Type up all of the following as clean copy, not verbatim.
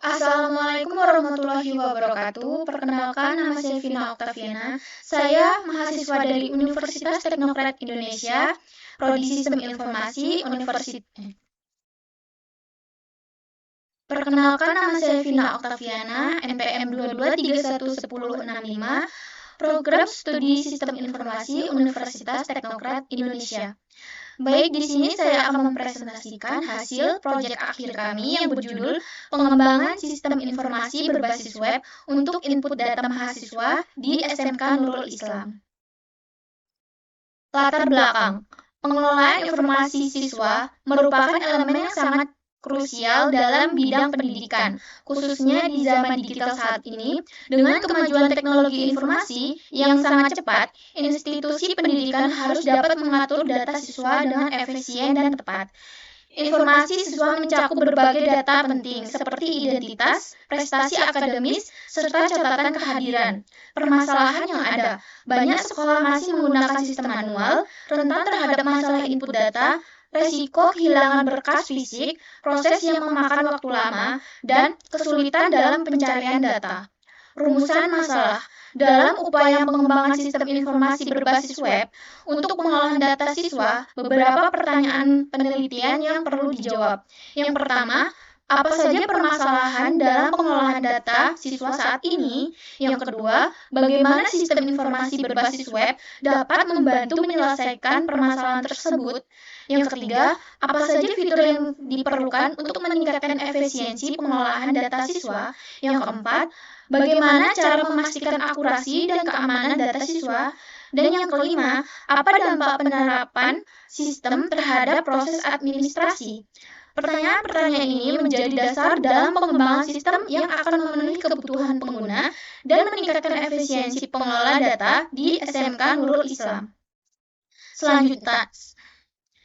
Assalamualaikum warahmatullahi wabarakatuh. Perkenalkan, nama saya Vina Oktaviana. Saya mahasiswa dari Universitas Teknokrat Indonesia, Prodi Sistem Informasi, Perkenalkan, nama saya Vina Oktaviana, NPM 22311065, Program Studi Sistem Informasi Universitas Teknokrat Indonesia. Baik, di sini saya akan mempresentasikan hasil proyek akhir kami yang berjudul Pengembangan Sistem Informasi Berbasis Web untuk Input Data Mahasiswa di SMK Nurul Islam. Latar belakang, pengelolaan informasi siswa merupakan elemen yang sangat krusial dalam bidang pendidikan, khususnya di zaman digital saat ini. Dengan kemajuan teknologi informasi yang sangat cepat, institusi pendidikan harus dapat mengatur data siswa dengan efisien dan tepat. Informasi siswa mencakup berbagai data penting seperti identitas, prestasi akademis, serta catatan kehadiran. Permasalahan yang ada, banyak sekolah masih menggunakan sistem manual, rentan terhadap masalah input data, resiko kehilangan berkas fisik, proses yang memakan waktu lama, dan kesulitan dalam pencarian data. Rumusan masalah. Dalam upaya pengembangan sistem informasi berbasis web untuk pengolahan data siswa, beberapa pertanyaan penelitian yang perlu dijawab. Yang pertama, apa saja permasalahan dalam pengolahan data siswa saat ini? Yang kedua, bagaimana sistem informasi berbasis web dapat membantu menyelesaikan permasalahan tersebut? Yang ketiga, apa saja fitur yang diperlukan untuk meningkatkan efisiensi pengolahan data siswa? Yang keempat, bagaimana cara memastikan akurasi dan keamanan data siswa? Dan yang kelima, apa dampak penerapan sistem terhadap proses administrasi? Pertanyaan-pertanyaan ini menjadi dasar dalam pengembangan sistem yang akan memenuhi kebutuhan pengguna dan meningkatkan efisiensi pengelola data di SMK Nurul Islam.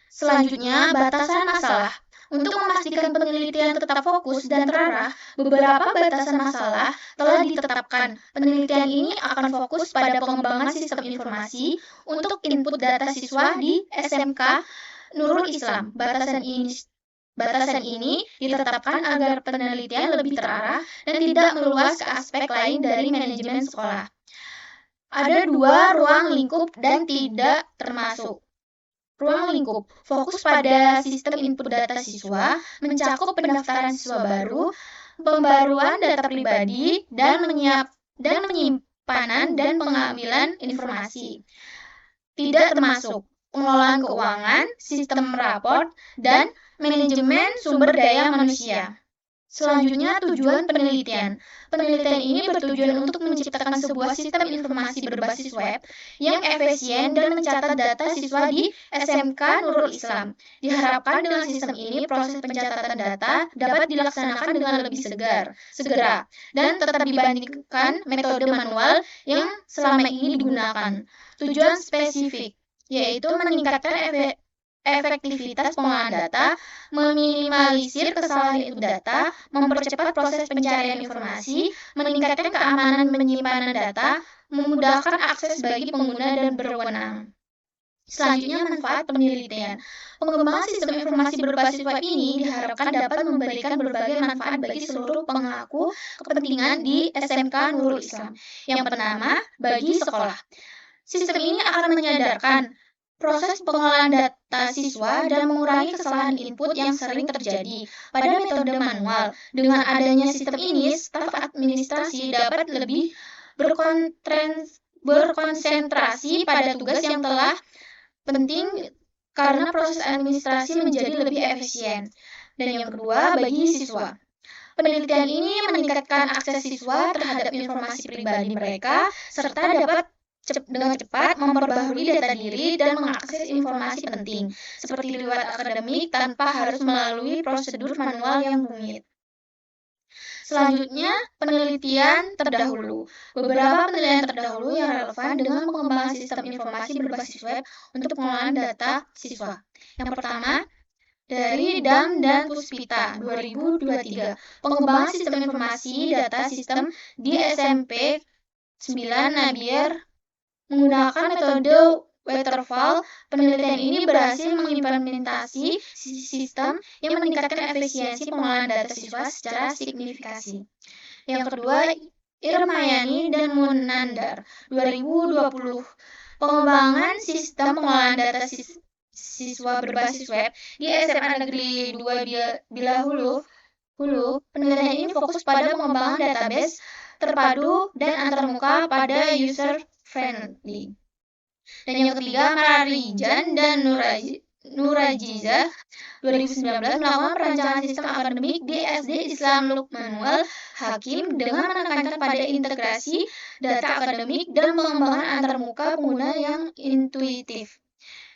Selanjutnya, batasan masalah. Untuk memastikan penelitian tetap fokus dan terarah, beberapa batasan masalah telah ditetapkan. Penelitian ini akan fokus pada pengembangan sistem informasi untuk input data siswa di SMK Nurul Islam. Batasan ini ditetapkan agar penelitian lebih terarah dan tidak meluas ke aspek lain dari manajemen sekolah. Ada dua ruang lingkup dan tidak termasuk. Ruang lingkup fokus pada sistem input data siswa, mencakup pendaftaran siswa baru, pembaruan data pribadi, dan penyimpanan dan pengambilan informasi. Tidak termasuk pengelolaan keuangan, sistem raport, dan manajemen sumber daya manusia. Selanjutnya, tujuan penelitian. Penelitian ini bertujuan untuk menciptakan sebuah sistem informasi berbasis web yang efisien dan mencatat data siswa di SMK Nurul Islam. Diharapkan dengan sistem ini, proses pencatatan data dapat dilaksanakan dengan lebih segera, dan tetap dibandingkan metode manual yang selama ini digunakan. Tujuan spesifik, yaitu meningkatkan efektivitas pengolahan data, meminimalisir kesalahan input data, mempercepat proses pencarian informasi, meningkatkan keamanan penyimpanan data, memudahkan akses bagi pengguna dan berwenang. Selanjutnya, manfaat penelitian. Pengembangan sistem informasi berbasis web ini diharapkan dapat memberikan berbagai manfaat bagi seluruh pemangku kepentingan di SMK Nurul Islam. Yang pertama, bagi sekolah. Sistem ini akan menyadarkan proses pengolahan data siswa dan mengurangi kesalahan input yang sering terjadi pada metode manual. Dengan adanya sistem ini, staf administrasi dapat lebih berkonsentrasi pada tugas yang telah penting karena proses administrasi menjadi lebih efisien. Dan yang kedua, bagi siswa. Penelitian ini meningkatkan akses siswa terhadap informasi pribadi mereka serta dapat dengan cepat memperbaharui data diri dan mengakses informasi penting, seperti riwayat akademik tanpa harus melalui prosedur manual yang rumit. Selanjutnya, penelitian terdahulu. Beberapa penelitian terdahulu yang relevan dengan pengembangan sistem informasi berbasis web untuk pengolahan data siswa. Yang pertama, dari Dam dan Puspita 2023, pengembangan sistem informasi data sistem di SMP 9 Nabier menggunakan metode waterfall, penelitian ini berhasil mengimplementasi sistem yang meningkatkan efisiensi pengolahan data siswa secara signifikan. Yang kedua, Irmayani dan Munandar, 2020. Pengembangan sistem pengolahan data siswa berbasis web di SMA Negeri 2 Bilahulu. Penelitian ini fokus pada pengembangan database terpadu dan antarmuka pada user-friendly. Dan yang ketiga, Mararijan dan Nurajiza 2019 melakukan perancangan sistem akademik di SD Islam Lukmanul Hakim dengan menekankan pada integrasi data akademik dan pengembangan antarmuka pengguna yang intuitif.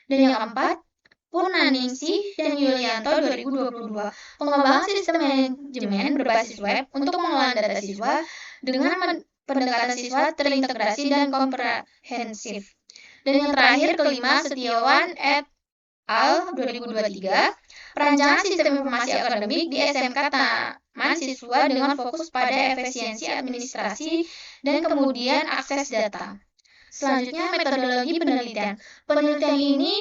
Dan yang keempat, Purnaningsih dan Yulianto 2022 pengembangan sistem manajemen berbasis web untuk mengelola data siswa dengan pendekatan siswa terintegrasi dan komprehensif. Dan yang terakhir, kelima, Setiawan et al. 2023 perancangan sistem informasi akademik di SMK Taman Siswa dengan fokus pada efisiensi administrasi dan kemudian akses data. Selanjutnya, metodologi penelitian. Penelitian ini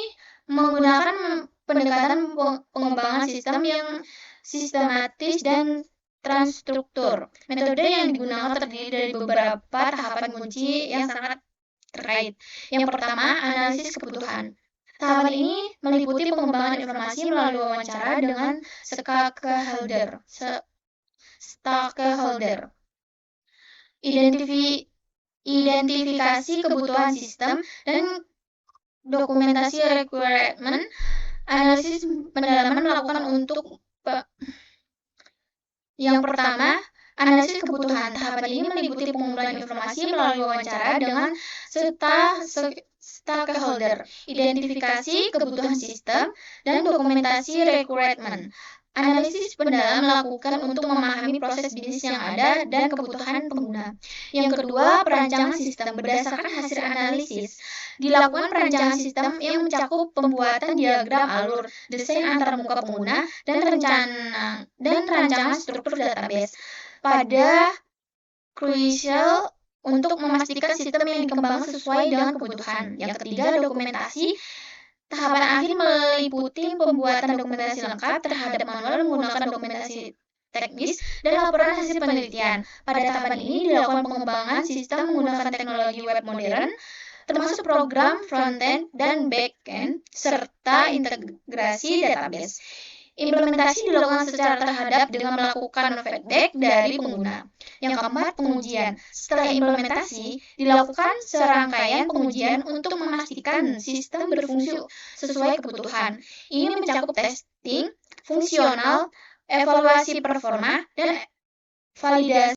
menggunakan pendekatan pengembangan sistem yang sistematis dan terstruktur. Metode yang digunakan terdiri dari beberapa tahapan kunci yang sangat terkait. Yang pertama, analisis kebutuhan. Tahapan ini meliputi pengembangan informasi melalui wawancara dengan stakeholder, identifikasi kebutuhan sistem, dan dokumentasi requirement. Analisis pendalaman melakukan untuk yang pertama, analisis kebutuhan. Tahapan ini meliputi pengumpulan informasi melalui wawancara dengan stakeholder, identifikasi kebutuhan sistem, dan dokumentasi requirement. Analisis pendalam melakukan untuk memahami proses bisnis yang ada dan kebutuhan pengguna. Yang kedua, perancangan sistem. Berdasarkan hasil analisis, dilakukan perancangan sistem yang mencakup pembuatan diagram alur, desain antarmuka pengguna, dan rancangan struktur database. Pada crucial untuk memastikan sistem yang dikembangkan sesuai dengan kebutuhan. Yang ketiga, dokumentasi. Tahapan akhir meliputi pembuatan dokumentasi lengkap terhadap manual menggunakan dokumentasi teknis dan laporan hasil penelitian. Pada tahapan ini dilakukan pengembangan sistem menggunakan teknologi web modern, termasuk program front-end dan back-end, serta integrasi database. Implementasi dilakukan secara terhadap dengan melakukan feedback dari pengguna. Yang keempat, pengujian. Setelah implementasi, dilakukan serangkaian pengujian untuk memastikan sistem berfungsi sesuai kebutuhan. Ini mencakup testing, fungsional, evaluasi performa, dan validasi